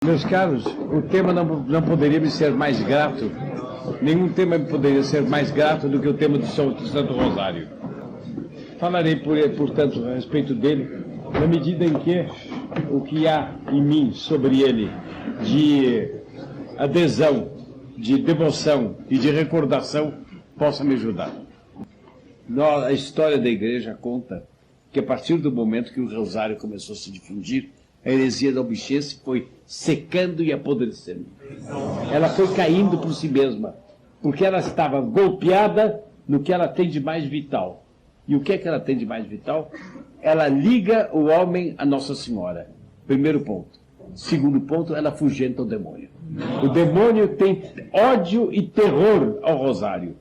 Meus caros, o tema não poderia me ser mais grato, nenhum tema poderia ser mais grato do que o tema do Santo Rosário. Falarei, portanto, a respeito dele, na medida em que o que há em mim sobre ele de adesão, de devoção e de recordação possa me ajudar. A história da igreja conta que a partir do momento que o rosário começou a se difundir, a heresia da albichense foi secando e apodrecendo. Ela foi caindo por si mesma, porque ela estava golpeada no que ela tem de mais vital. E o que é que ela tem de mais vital? Ela liga o homem a Nossa Senhora. Primeiro ponto. Segundo ponto, ela afugenta o demônio. O demônio tem ódio e terror ao rosário.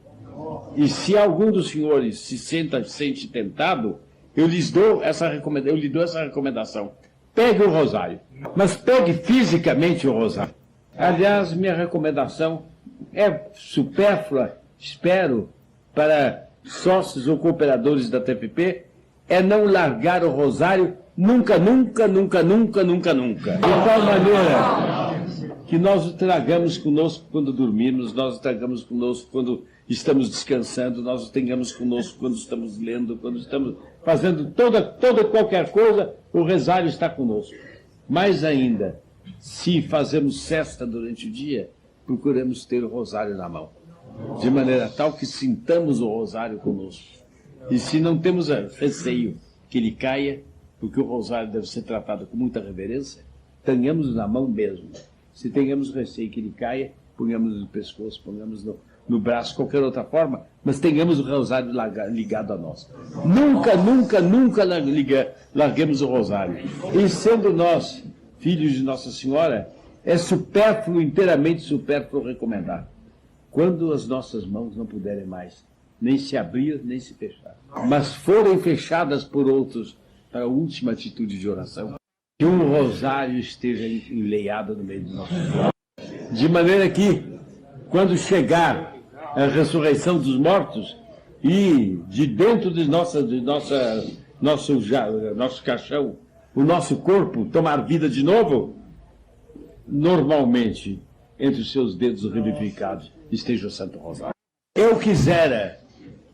E se algum dos senhores se sente tentado, eu lhe dou essa recomendação. Pegue o rosário, mas pegue fisicamente o rosário. Aliás, minha recomendação é supérflua, espero, para sócios ou cooperadores da TFP, é não largar o rosário nunca, nunca, nunca, nunca, nunca, nunca. De tal maneira que nós o tragamos conosco quando dormimos, nós o tragamos conosco quando estamos descansando, nós o tenhamos conosco quando estamos lendo, quando estamos fazendo qualquer coisa, o rosário está conosco. Mais ainda, se fazemos cesta durante o dia, procuremos ter o rosário na mão, de maneira tal que sintamos o rosário conosco. E se não temos receio que ele caia, porque o rosário deve ser tratado com muita reverência, tenhamos na mão mesmo. Se tenhamos receio que ele caia, ponhamos no pescoço, ponhamos no braço, qualquer outra forma, mas tenhamos o rosário ligado a nós. Nunca, nunca, nunca larguemos o rosário. E sendo nós, filhos de Nossa Senhora, é supérfluo, inteiramente supérfluo recomendar. Quando as nossas mãos não puderem mais nem se abrir, nem se fechar, mas forem fechadas por outros para a última atitude de oração, que um rosário esteja enleiado no meio de nossos corpos, de maneira que, quando chegar a ressurreição dos mortos e de dentro de nosso caixão, o nosso corpo tomar vida de novo, normalmente, entre os seus dedos revivificados, esteja o Santo Rosário. Eu quisera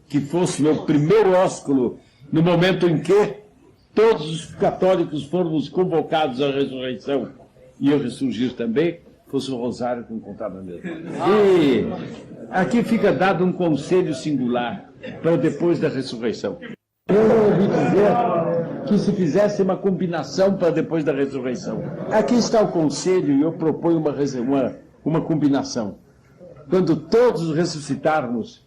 que fosse meu primeiro ósculo no momento em que todos os católicos fomos convocados à ressurreição e eu ressurgir também, fosse o rosário que encontrava mesmo. E aqui fica dado um conselho singular para depois da ressurreição. Eu ouvi dizer que se fizesse uma combinação para depois da ressurreição. Aqui está o conselho e eu proponho uma combinação. Quando todos ressuscitarmos,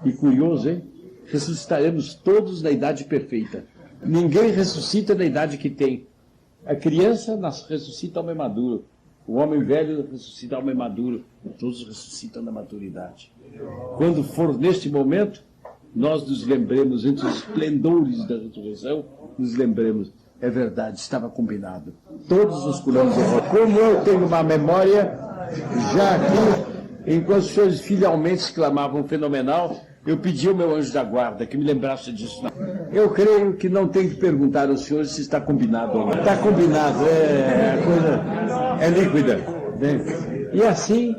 e curioso, hein? Ressuscitaremos todos na idade perfeita. Ninguém ressuscita na idade que tem. A criança ressuscita ao homem maduro. O homem velho ressuscita ao homem maduro. Todos ressuscitam na maturidade. Quando for neste momento, nós nos lembremos, entre os esplendores da ressurreição, nos lembremos, é verdade, estava combinado. Todos os curanos de roda. Como eu tenho uma memória, já aqui, enquanto os senhores filialmente exclamavam fenomenal, eu pedi ao meu anjo da guarda que me lembrasse disso. Eu creio que não tem que perguntar aos senhores se está combinado ou não. Está combinado, a coisa é líquida. Né? E assim,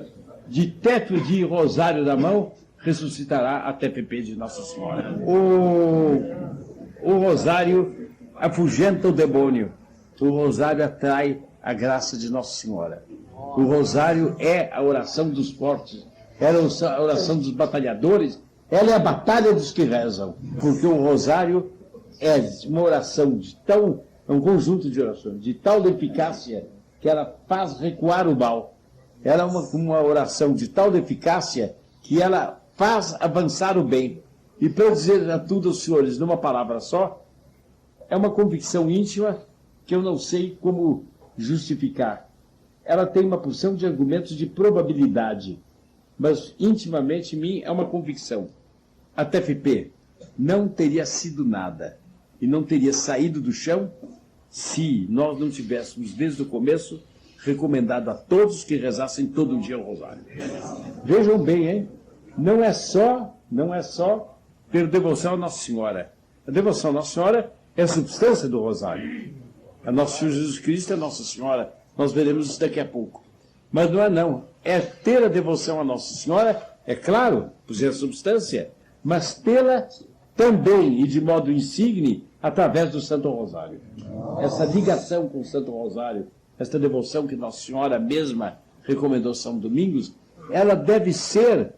de teto de rosário na mão, ressuscitará a TPP de Nossa Senhora. O rosário afugenta o demônio. O rosário atrai a graça de Nossa Senhora. O rosário é a oração dos fortes, é a oração dos batalhadores, ela é a batalha dos que rezam, porque o rosário é uma oração é um conjunto de orações, de tal eficácia que ela faz recuar o mal. Ela é uma oração de tal eficácia que ela faz avançar o bem. E para dizer a tudo aos senhores numa palavra só, é uma convicção íntima que eu não sei como justificar. Ela tem uma porção de argumentos de probabilidade, mas intimamente em mim é uma convicção. A TFP não teria sido nada e não teria saído do chão se nós não tivéssemos, desde o começo, recomendado a todos que rezassem todo dia o rosário. Vejam bem, hein? Não é só ter devoção a Nossa Senhora. A devoção a Nossa Senhora é a substância do rosário. A Nosso Senhor Jesus Cristo é Nossa Senhora Nós veremos isso daqui a pouco. Mas não é não. É ter a devoção a Nossa Senhora, é claro, por ser a substância, mas tê-la também, e de modo insigne, através do Santo Rosário. Essa ligação com o Santo Rosário, esta devoção que Nossa Senhora mesma recomendou São Domingos, ela deve ser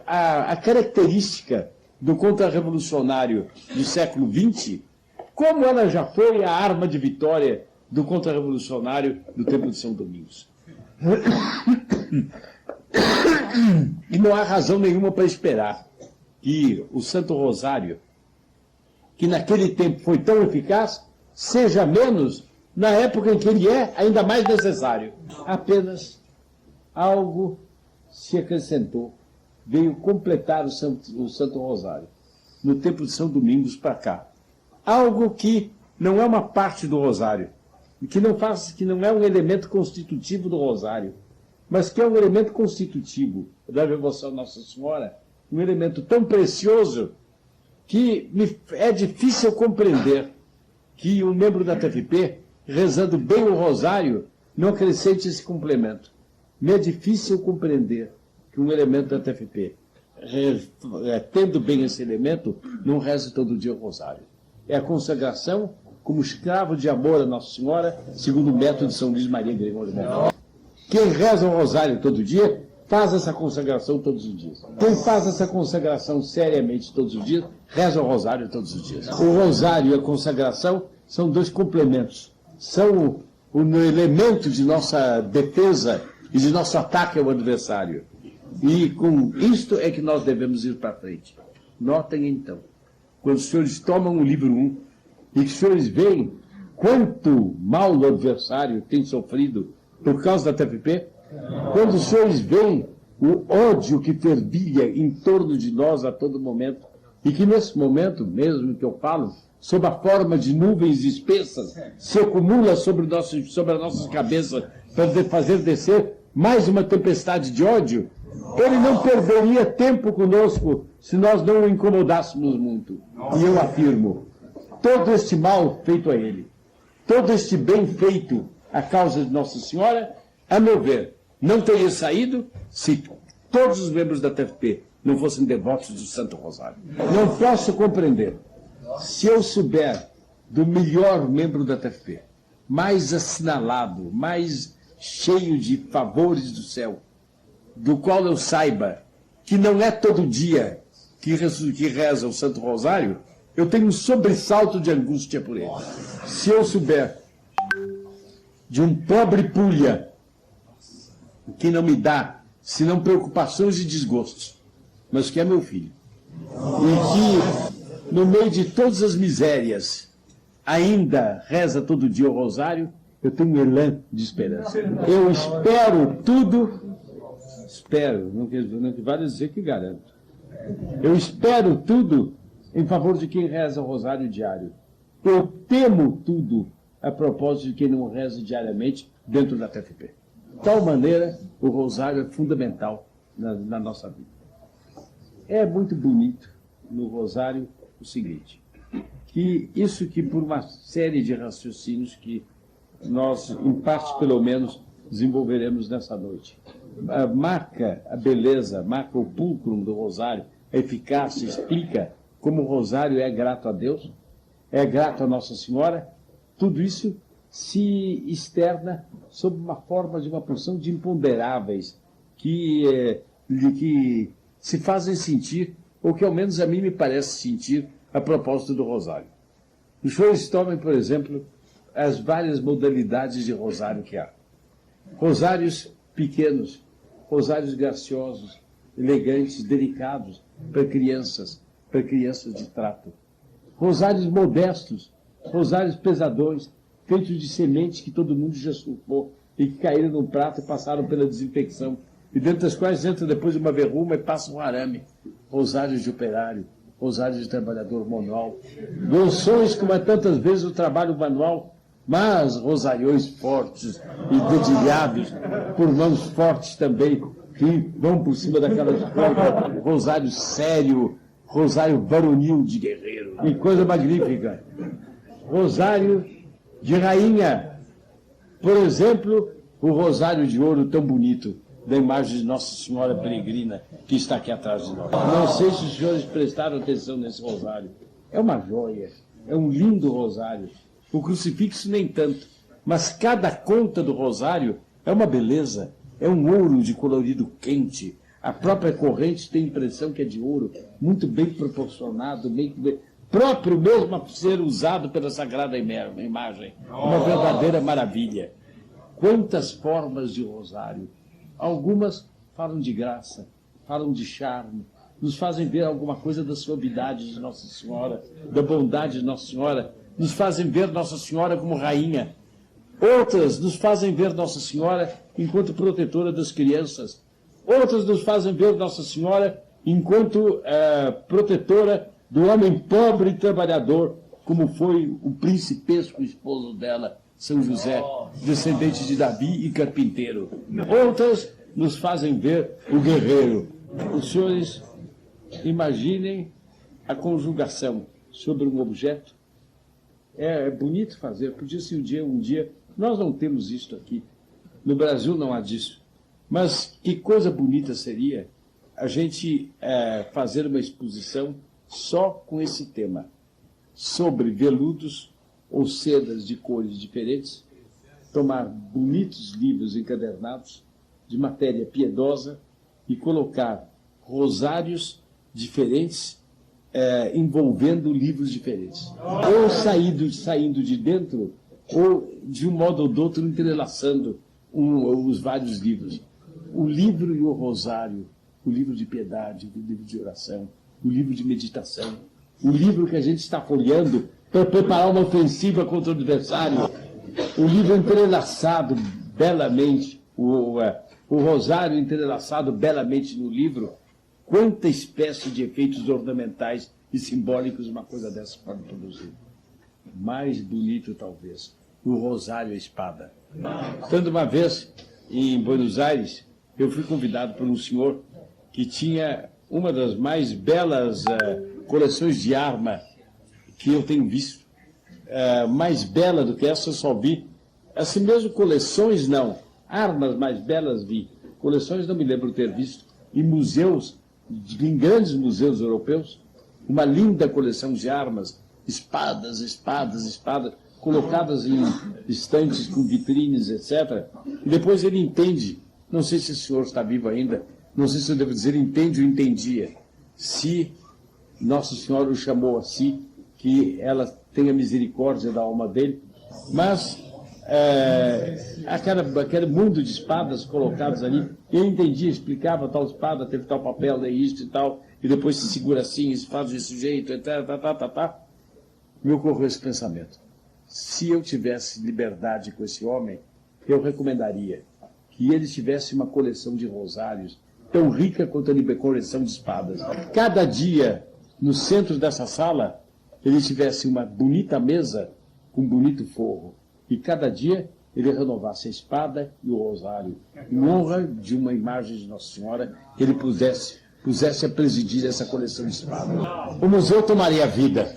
a característica do contra-revolucionário do século XX, como ela já foi a arma de vitória do contra-revolucionário do tempo de São Domingos. E não há razão nenhuma para esperar que o Santo Rosário, que naquele tempo foi tão eficaz, seja menos na época em que ele é ainda mais necessário. Apenas algo se acrescentou, veio completar o Santo Rosário, no tempo de São Domingos para cá. Algo que não é uma parte do Rosário, que não é um elemento constitutivo do Rosário, mas que é um elemento constitutivo da devoção a Nossa Senhora, um elemento tão precioso que é difícil compreender que um membro da TFP, rezando bem o Rosário, não acrescente esse complemento. Me é difícil compreender que um elemento da TFP, tendo bem esse elemento, não reze todo dia o Rosário. É a consagração como escravo de amor a Nossa Senhora, segundo o método de São Luís Maria Gregório Magno. Quem reza o Rosário todo dia, faz essa consagração todos os dias. Quem faz essa consagração seriamente todos os dias, reza o Rosário todos os dias. O Rosário e a consagração são dois complementos. São o elemento de nossa defesa e de nosso ataque ao adversário. E com isto é que nós devemos ir para frente. Notem então, quando os senhores tomam o livro 1 e que os senhores veem quanto mal o adversário tem sofrido por causa da TFP, quando os senhores veem o ódio que fervilha em torno de nós a todo momento, e que nesse momento, mesmo que eu falo, sob a forma de nuvens espessas, se acumula sobre as nossas cabeças para fazer descer mais uma tempestade de ódio, ele não perderia tempo conosco se nós não o incomodássemos muito. E eu afirmo, todo este mal feito a ele, todo este bem feito à causa de Nossa Senhora, a meu ver, não teria saído se todos os membros da TFP não fossem devotos do Santo Rosário. Não posso compreender, se eu souber do melhor membro da TFP, mais assinalado, mais cheio de favores do céu, do qual eu saiba que não é todo dia que reza o Santo Rosário, eu tenho um sobressalto de angústia por ele. Se eu souber de um pobre pulha que não me dá senão preocupações e desgostos, mas que é meu filho, e que no meio de todas as misérias ainda reza todo dia o Rosário, eu tenho um elã de esperança. Eu espero tudo, não vale dizer que garanto. Eu espero tudo em favor de quem reza o Rosário diário. Eu temo tudo a propósito de quem não reza diariamente dentro da TFP. De tal maneira, o Rosário é fundamental na nossa vida. É muito bonito no Rosário o seguinte, que isso que por uma série de raciocínios que nós, em parte pelo menos, desenvolveremos nessa noite, marca a beleza, marca o pulcrum do Rosário, a eficácia, explica como o Rosário é grato a Deus, é grato a Nossa Senhora. Tudo isso se externa sob uma forma de uma porção de imponderáveis que se fazem sentir, ou que ao menos a mim me parece sentir, a propósito do Rosário. Os senhores tomem, por exemplo, as várias modalidades de Rosário que há. Rosários pequenos, rosários graciosos, elegantes, delicados, para crianças de trato. Rosários modestos, rosários pesadões, feitos de sementes que todo mundo já surfou e que caíram num prato e passaram pela desinfecção, e dentro das quais entra depois uma verruma e passa um arame. Rosários de operário, rosários de trabalhador manual, gonções como é tantas vezes o trabalho manual, mas rosariões fortes e dedilhados por mãos fortes também, que vão por cima daquelas cordas, rosário sério, rosário varonil de guerreiro, e coisa magnífica. Rosário de rainha, por exemplo, o rosário de ouro tão bonito da imagem de Nossa Senhora Peregrina que está aqui atrás de nós. Não sei se os senhores prestaram atenção nesse rosário. É uma joia, é um lindo rosário. O crucifixo nem tanto, mas cada conta do rosário é uma beleza, é um ouro de colorido quente. A própria corrente tem a impressão que é de ouro, muito bem proporcionado, próprio mesmo a ser usado pela Sagrada Imagem. Uma verdadeira maravilha. Quantas formas de rosário! Algumas falam de graça, falam de charme, nos fazem ver alguma coisa da suavidade de Nossa Senhora, da bondade de Nossa Senhora, nos fazem ver Nossa Senhora como rainha. Outras nos fazem ver Nossa Senhora enquanto protetora das crianças. Outras nos fazem ver Nossa Senhora enquanto protetora do homem pobre e trabalhador, como foi o principesco esposo dela, São José, descendente de Davi e carpinteiro. Outras nos fazem ver o guerreiro. Os senhores imaginem a conjugação sobre um objeto. É bonito fazer, podia ser um dia. Nós não temos isto aqui. No Brasil não há disso. Mas que coisa bonita seria a gente fazer uma exposição só com esse tema, sobre veludos ou sedas de cores diferentes, tomar bonitos livros encadernados de matéria piedosa e colocar rosários diferentes envolvendo livros diferentes. Ou saindo de dentro, ou de um modo ou do outro entrelaçando os vários livros. O livro e o rosário, o livro de piedade, o livro de oração, o livro de meditação, o livro que a gente está folheando para preparar uma ofensiva contra o adversário, o livro entrelaçado belamente, o rosário entrelaçado belamente no livro. Quanta espécie de efeitos ornamentais e simbólicos uma coisa dessa pode produzir. Mais bonito, talvez, o rosário e a espada. Tanto uma vez, em Buenos Aires, eu fui convidado por um senhor que tinha uma das mais belas coleções de arma que eu tenho visto. Mais bela do que essa eu só vi. Assim mesmo, coleções não. Armas mais belas vi. Coleções não me lembro ter visto. Em museus, em grandes museus europeus, uma linda coleção de armas, espadas, colocadas em estantes com vitrines, etc. E depois ele entende, não sei se o senhor está vivo ainda, não sei se eu devo dizer entende ou entendia, se Nossa Senhora o chamou a si, que ela tenha misericórdia da alma dele, mas aquele mundo de espadas colocadas ali, eu entendia, explicava, tal espada teve tal papel, é isto e tal, e depois se segura assim, se faz desse jeito, etc. Me ocorreu esse pensamento. Se eu tivesse liberdade com esse homem, eu recomendaria que ele tivesse uma coleção de rosários tão rica quanto a coleção de espadas. Cada dia, no centro dessa sala, ele tivesse uma bonita mesa com bonito forro. E cada dia ele renovasse a espada e o rosário, em honra de uma imagem de Nossa Senhora, que ele pusesse a presidir essa coleção de espadas. O museu tomaria vida,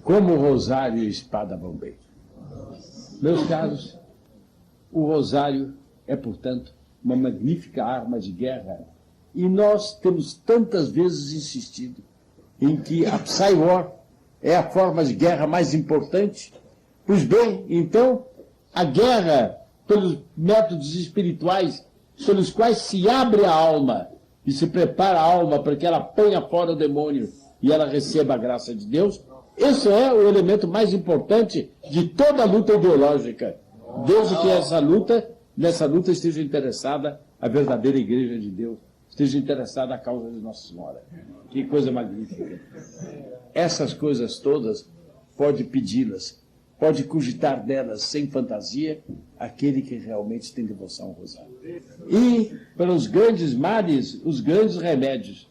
como o rosário e a espada vão bem. Meus caros, o rosário é, portanto, uma magnífica arma de guerra, e nós temos tantas vezes insistido em que a Psy-War é a forma de guerra mais importante. Pois bem, então, a guerra pelos métodos espirituais pelos quais se abre a alma e se prepara a alma para que ela ponha fora o demônio e ela receba a graça de Deus, esse é o elemento mais importante de toda a luta ideológica, desde que nessa luta esteja interessada a verdadeira Igreja de Deus, esteja interessada a causa de Nossa Senhora. Que coisa magnífica. Essas coisas todas, pode pedi-las, pode cogitar delas sem fantasia, aquele que realmente tem devoção ao rosário. E, para os grandes males, os grandes remédios,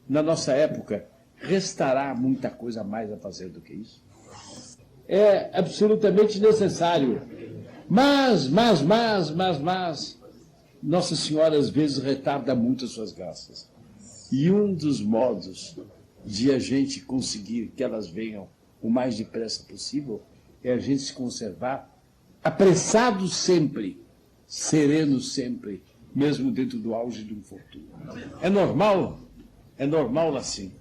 na nossa época, restará muita coisa mais a fazer do que isso. É absolutamente necessário. Mas, Nossa Senhora às vezes retarda muito as suas graças. E um dos modos de a gente conseguir que elas venham o mais depressa possível é a gente se conservar apressado sempre sereno sempre, mesmo dentro do auge do infortúnio. É normal assim,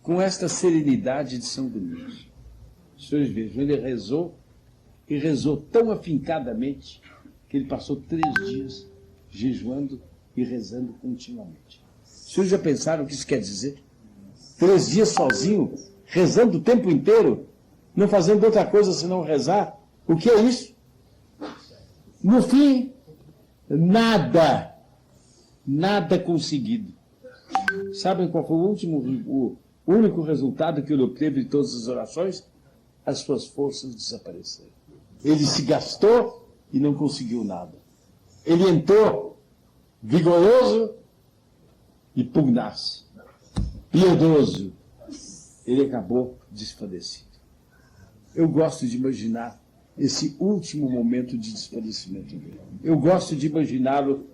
com esta serenidade de São Domingos. Os senhores vejam, ele rezou, e rezou tão afincadamente que ele passou 3 dias jejuando e rezando continuamente. Os senhores já pensaram o que isso quer dizer? 3 dias sozinho, rezando o tempo inteiro, não fazendo outra coisa senão rezar? O que é isso? No fim, nada conseguido. Sabem qual foi o único resultado que ele obteve de todas as orações? As suas forças desapareceram. Ele se gastou e não conseguiu nada. Ele entrou vigoroso e pugnaz, piedoso. Ele acabou desfalecido. Eu gosto de imaginar esse último momento de desfalecimento dele. Eu gosto de imaginá-lo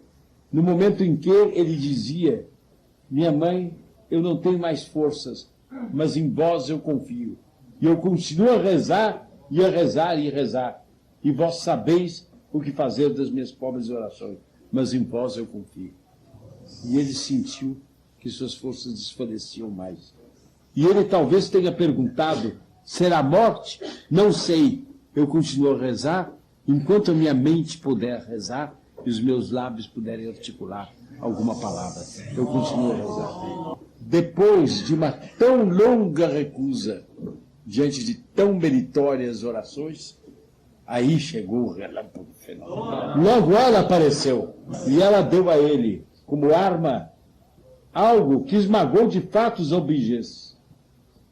no momento em que ele dizia: minha mãe, eu não tenho mais forças, mas em vós eu confio. E eu continuo a rezar, e a rezar, e a rezar. E vós sabeis o que fazer das minhas pobres orações, mas em vós eu confio. E ele sentiu que suas forças desfaleciam mais. E ele talvez tenha perguntado: será a morte? Não sei. Eu continuo a rezar, enquanto a minha mente puder rezar e os meus lábios puderem articular alguma palavra. Eu continuo a rezar. Depois de uma tão longa recusa, diante de tão meritórias orações, aí chegou o relâmpago fenomenal. Logo ela apareceu, e ela deu a ele, como arma, algo que esmagou de fato os objetos.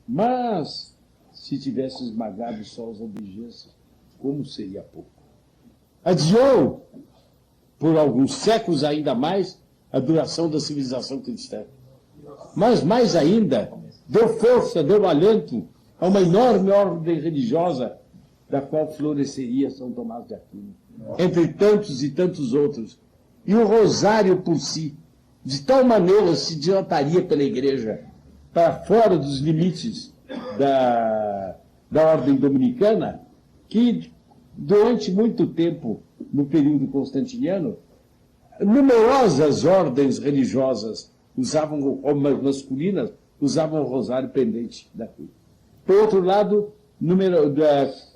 Mas, se tivesse esmagado só os objetos, como seria pouco? Adiou, por alguns séculos ainda mais, a duração da civilização cristã. Mas, mais ainda, deu força, deu alento a uma enorme ordem religiosa, da qual floresceria São Tomás de Aquino, entre tantos e tantos outros. E o rosário por si, de tal maneira se dilataria pela igreja, para fora dos limites da ordem dominicana, que durante muito tempo, no período constantiniano, numerosas ordens religiosas masculinas usavam o rosário pendente da cruz. Por outro lado,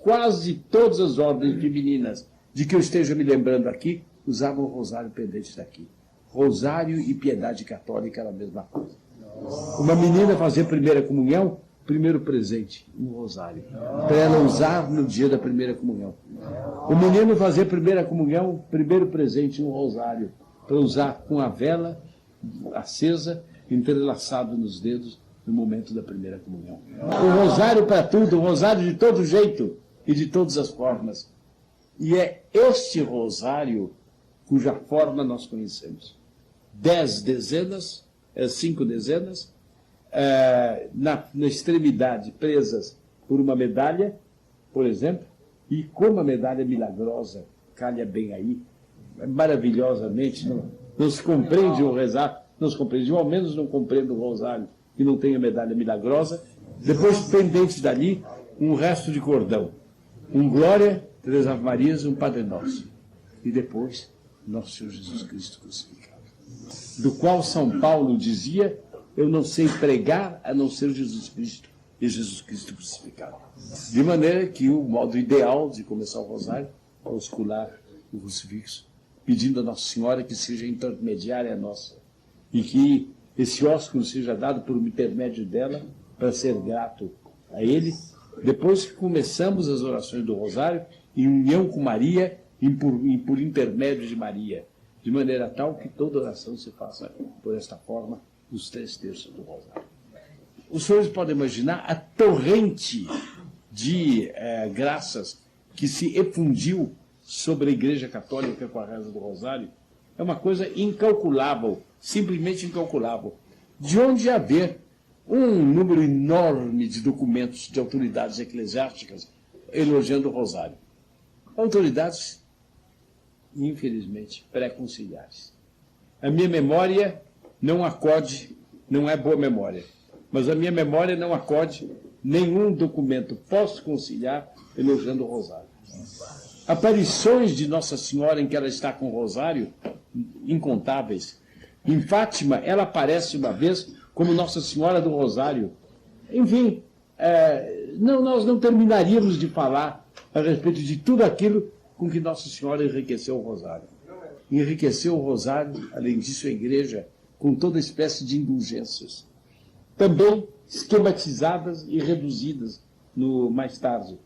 quase todas as ordens femininas de que eu esteja me lembrando aqui usavam o rosário pendente daqui. Rosário e piedade católica era a mesma coisa. Uma menina fazia primeira comunhão, primeiro presente, um rosário, para ela usar no dia da primeira comunhão. O menino fazia primeira comunhão, primeiro presente, um rosário, para usar com a vela acesa, entrelaçado nos dedos, no momento da primeira comunhão. O rosário para tudo, o rosário de todo jeito e de todas as formas. E é este rosário cuja forma nós conhecemos. 10 dezenas, 5 dezenas, na extremidade presas por uma medalha, por exemplo, e como a medalha milagrosa calha bem aí, maravilhosamente, não se compreende o rezar, não se compreende, eu ao menos não compreendo o rosário que não tem a medalha milagrosa. Depois, pendente dali, um resto de cordão, um Glória, 3 Ave Marias, um Padre Nosso, e depois Nosso Senhor Jesus Cristo crucificado, do qual São Paulo dizia: eu não sei pregar a não ser Jesus Cristo e Jesus Cristo crucificado. De maneira que o modo ideal de começar o rosário é oscular o crucifixo, pedindo a Nossa Senhora que seja intermediária nossa e que esse ósculo seja dado por intermédio dela para ser grato a Ele. Depois que começamos as orações do rosário, em união com Maria e por intermédio de Maria, de maneira tal que toda oração se faça por esta forma, os 3 terços do rosário. Os senhores podem imaginar a torrente de graças que se efundiu sobre a Igreja Católica com a reza do rosário. É uma coisa incalculável, simplesmente incalculável. De onde haver um número enorme de documentos de autoridades eclesiásticas elogiando o rosário. Autoridades, infelizmente, pré-conciliares. A minha memória não acode, não é boa memória, mas a minha memória não acode nenhum documento pós-conciliar elogiando o rosário. aparições de Nossa Senhora em que ela está com o rosário, incontáveis. Em Fátima, ela aparece uma vez como Nossa Senhora do Rosário. Enfim, nós não terminaríamos de falar a respeito de tudo aquilo com que Nossa Senhora enriqueceu o rosário. Enriqueceu o rosário, além disso, a igreja, com toda espécie de indulgências. Também esquematizadas e reduzidas mais tarde,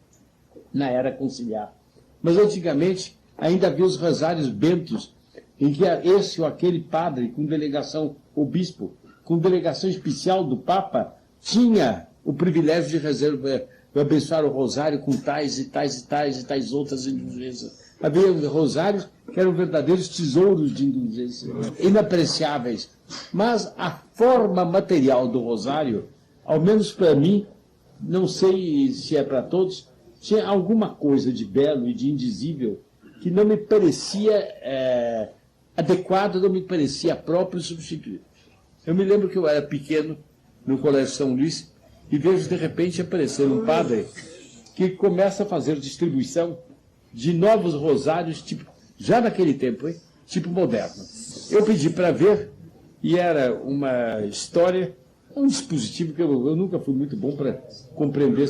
na era conciliar. Mas antigamente ainda havia os rosários bentos, em que esse ou aquele padre, com delegação, o bispo, com delegação especial do Papa, tinha o privilégio de abençoar o rosário com tais e tais e tais e tais outras indulgências. Havia rosários que eram verdadeiros tesouros de indulgência, inapreciáveis. Mas a forma material do rosário, ao menos para mim, não sei se é para todos, tinha alguma coisa de belo e de indizível que não me parecia adequado, não me parecia próprio e substituído. Eu me lembro que eu era pequeno, no Colégio São Luís, e vejo de repente aparecer um padre que começa a fazer distribuição de novos rosários, tipo, já naquele tempo, tipo moderno. Eu pedi para ver, e era uma história, um dispositivo que eu nunca fui muito bom para compreender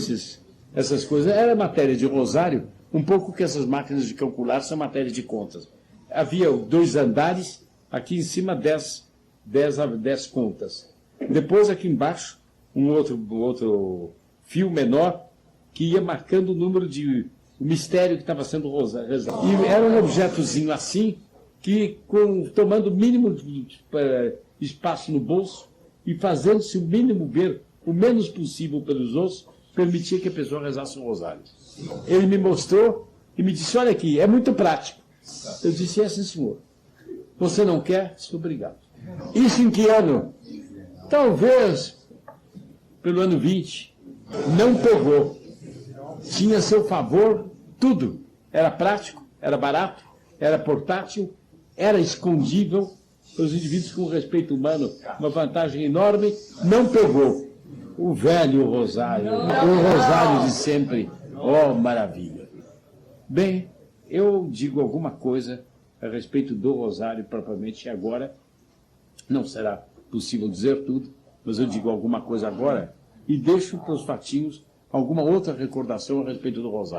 essas coisas. Era matéria de rosário, um pouco que essas máquinas de calcular são matéria de contas. Havia 2 andares, aqui em cima 10 contas. Depois, aqui embaixo, um outro fio menor que ia marcando o número o mistério que estava sendo rezado. E era um objetozinho assim, que tomando o mínimo espaço no bolso e fazendo-se o mínimo ver o menos possível pelos outros, permitia que a pessoa rezasse o rosário. Ele me mostrou e me disse, olha aqui, é muito prático. Eu disse, sim, senhor. Você não quer? Disse, obrigado. Isso em que ano? Talvez pelo ano 20. Não pegou. Tinha a seu favor tudo. Era prático, era barato, era portátil, era escondível. Os indivíduos com respeito humano, uma vantagem enorme, não pegou. O velho rosário, o rosário de sempre. Oh, maravilha. Bem, eu digo alguma coisa a respeito do rosário propriamente agora. Não será possível dizer tudo, mas eu digo alguma coisa agora e deixo para os fatinhos alguma outra recordação a respeito do rosário.